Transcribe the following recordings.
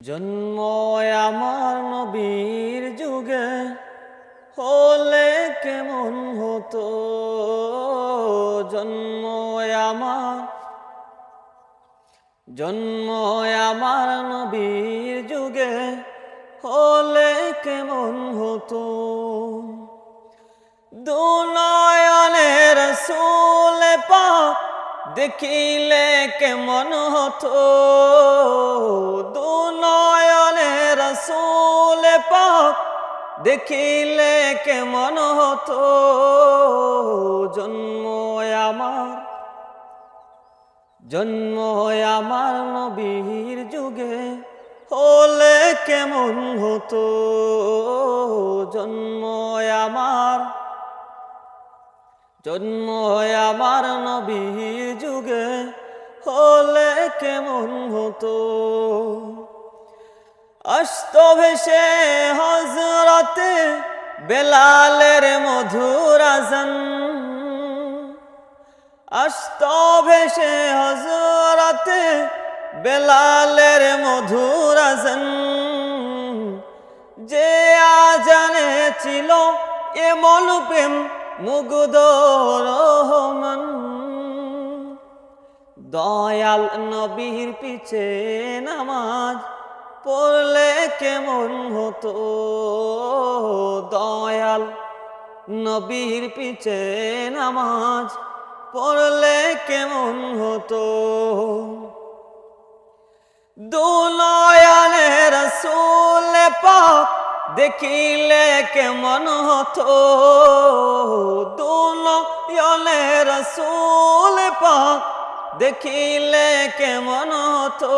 জন্ম আমার নবীর যুগে হলে কেমন হতো। জন্ম আমার নবীর যুগে হলে কেমন হতো। দুনয়নে রাসূল পাক দেখিলে কেমন হতো। দুনয়নে রাসূল পাক দেখিলে কেমন হতো। জন্ম আমার নবীর যুগে হলে কেমন হতো। জন্ম আমার নবীর যুগে হলে কেমন হতো। আসত ভেসে হযরতে বেলালের মধুর আযান। আসত ভেসে হযরতে বেলালের মধুর আযান। যে আযানে ছিল এমন প্রেম মুগ্ধ রহমান। দয়াল নবীর পিছে নামাজ পড়লে কেমন হতো। দয়াল নবীর পিছে নামাজ পড়লে কেমন হতো। দুনয়নে রাসূল পাক দেখিলে কেমন হতো। দুনয়নে রাসূল পাক দেখিলে কেমন হতো।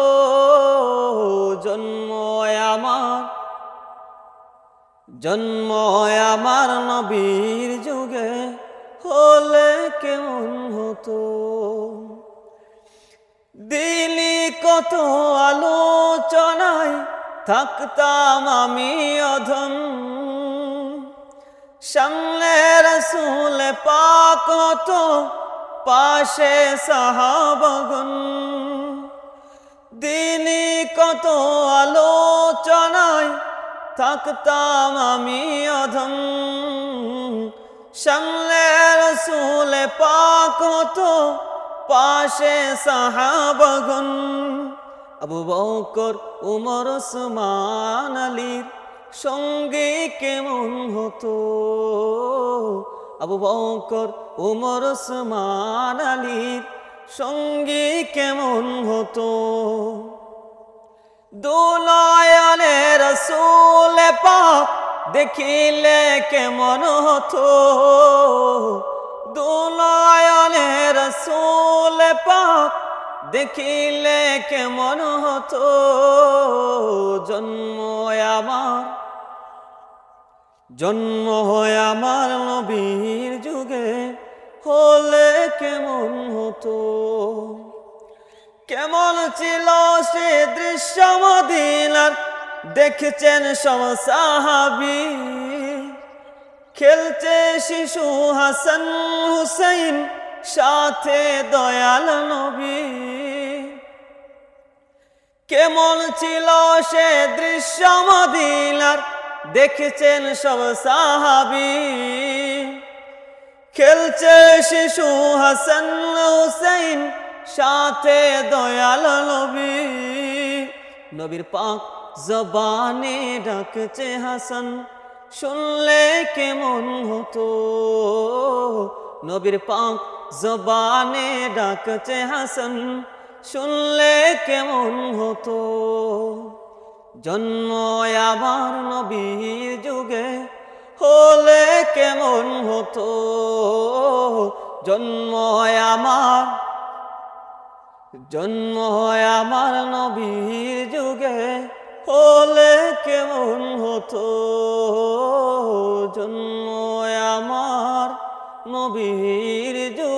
জন্ম আমার নবীর যুগে হলে কেমন হতো। দিলি কত আলোচনায় থাকতাম আমি অধম। সামনে রাসূল পাক হতো পাশে সাহাবাগণ। দিলি কত আলোচনায় থাকতাম আমি অধম। সামনে রাসূল পাক হতো পাশে সাহাবাগণ। আবু বকর উমর ওসমান আলীর সঙ্গী কেমন হতো। আবু বকর উমর ওসমান আলীর সঙ্গী কেমন হতো। দুনয়নে রাসূল পাক দেখিলে কেমন হতো। দুনয়নে রাসূল পাক দেখিলে কেমন হতো। জন্ম আমার নবীর যুগে হলে কেমন হতো। কেমন ছিল সে দৃশ্য মদিনার দেখছেন সব সাহাবী। খেলছে শিশু হাসান হুসাইন সাথে দয়াল নবী। কেমন ছিল সে দৃশ্য মদিনার দেখছেন সব সাহাবী। খেলছে শিশু হাসান হুসাইন সাথে দয়াল নবী। নবীর পাক জবানে ডাকছে হাসান শুনলে কেমন হতো। নবীর পাক জবানে ডাকছে হাসান শুনলে কেমন হতো। জন্ম আমার নবীর যুগে হলে কেমন হতো। জন্ম আমার নবীর যুগে হলে কেমন হতো। জন্ম আমার নবীর যুগে